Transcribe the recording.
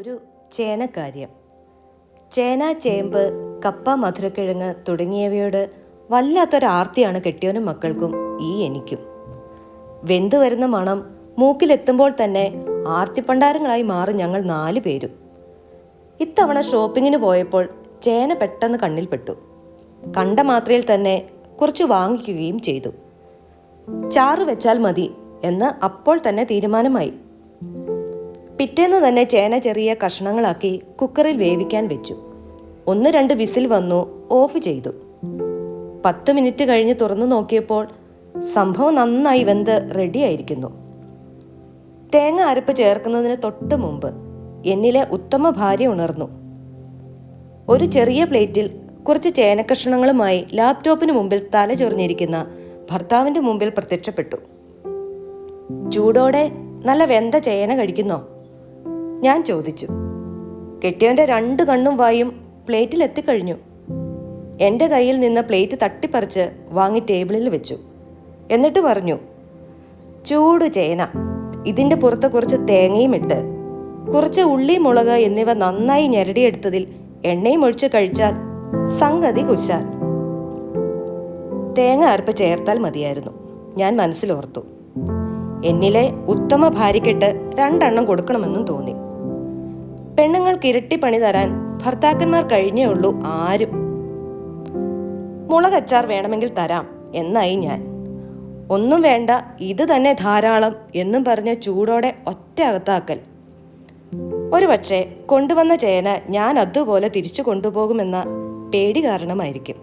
ഒരു ചേനക്കാര്യം. ചേന, ചേമ്പ്, കപ്പ, മധുരക്കിഴങ്ങ് തുടങ്ങിയവയോട് വല്ലാത്തൊരാർത്തിയാണ് കെട്ടിയോനും മക്കൾക്കും എനിക്കും. വെന്തു വരുന്ന മണം മൂക്കിലെത്തുമ്പോൾ തന്നെ ആർത്തിപ്പണ്ടാരങ്ങളായി മാറി ഞങ്ങൾ 4 പേരും. ഇത്തവണ ഷോപ്പിങ്ങിന് പോയപ്പോൾ ചേന പെട്ടെന്ന് കണ്ണിൽപ്പെട്ടു. കണ്ട മാത്രയിൽ തന്നെ കുറച്ച് വാങ്ങിക്കുകയും ചെയ്തു. ചാറ് വെച്ചാൽ മതി എന്ന് അപ്പോൾ തന്നെ തീരുമാനമായി. പിറ്റേന്ന് തന്നെ ചേന ചെറിയ കഷ്ണങ്ങളാക്കി കുക്കറിൽ വേവിക്കാൻ വെച്ചു. 1-2 വിസിൽ വന്നു, ഓഫ് ചെയ്തു. 10 മിനിറ്റ് കഴിഞ്ഞ് തുറന്നു നോക്കിയപ്പോൾ സംഭവം നന്നായി വെന്ത് റെഡിയായിരിക്കുന്നു. തേങ്ങ അരപ്പ് ചേർക്കുന്നതിന് തൊട്ട് മുമ്പ് എന്നിലെ ഉത്തമ ഭാര്യ ഉണർന്നു. ഒരു ചെറിയ പ്ലേറ്റിൽ കുറച്ച് ചേനക്കഷ്ണങ്ങളുമായി ലാപ്ടോപ്പിന് മുമ്പിൽ തല ചൊറിഞ്ഞിരിക്കുന്ന ഭർത്താവിൻ്റെ മുമ്പിൽ പ്രത്യക്ഷപ്പെട്ടു. ചൂടോടെ നല്ല വെന്ത ചേന കഴിക്കുന്നോ? ഞാൻ ചോദിച്ചു. കെട്ടിയവൻ്റെ 2 കണ്ണും വായും പ്ലേറ്റിൽ എത്തിക്കഴിഞ്ഞു. എൻ്റെ കയ്യിൽ നിന്ന് പ്ലേറ്റ് തട്ടിപ്പറിച്ച് വാങ്ങി ടേബിളിൽ വെച്ചു. എന്നിട്ട് പറഞ്ഞു, ചൂട് ചേന, ഇതിൻ്റെ പുറത്ത് കുറച്ച് തേങ്ങയും ഇട്ട് കുറച്ച് ഉള്ളി, മുളക് എന്നിവ നന്നായി ഞെരടിയെടുത്തതിൽ എണ്ണയും ഒഴിച്ച് കഴിച്ചാൽ സംഗതി കുശാൽ. തേങ്ങ അരപ്പ് ചേർത്താൽ മതിയായിരുന്നു, ഞാൻ മനസ്സിലോർത്തു. എന്നിലെ ഉത്തമ ഭാര്യയ്ക്കിട്ട് 2 എണ്ണം കൊടുക്കണമെന്നും തോന്നി. പെണ്ണുങ്ങൾക്ക് ഇരട്ടി പണി തരാൻ ഭർത്താക്കന്മാർ കഴിഞ്ഞേ ഉള്ളൂ ആരും. മുളകച്ചാർ വേണമെങ്കിൽ തരാം എന്നായി ഞാൻ. ഒന്നും വേണ്ട, ഇത് തന്നെ ധാരാളം എന്നും പറഞ്ഞ് ചൂടോടെ ഒറ്റ അകത്താക്കൽ. ഒരുപക്ഷെ കൊണ്ടുവന്ന ചേന ഞാൻ അതുപോലെ തിരിച്ചു കൊണ്ടുപോകുമെന്ന പേടി കാരണമായിരിക്കും.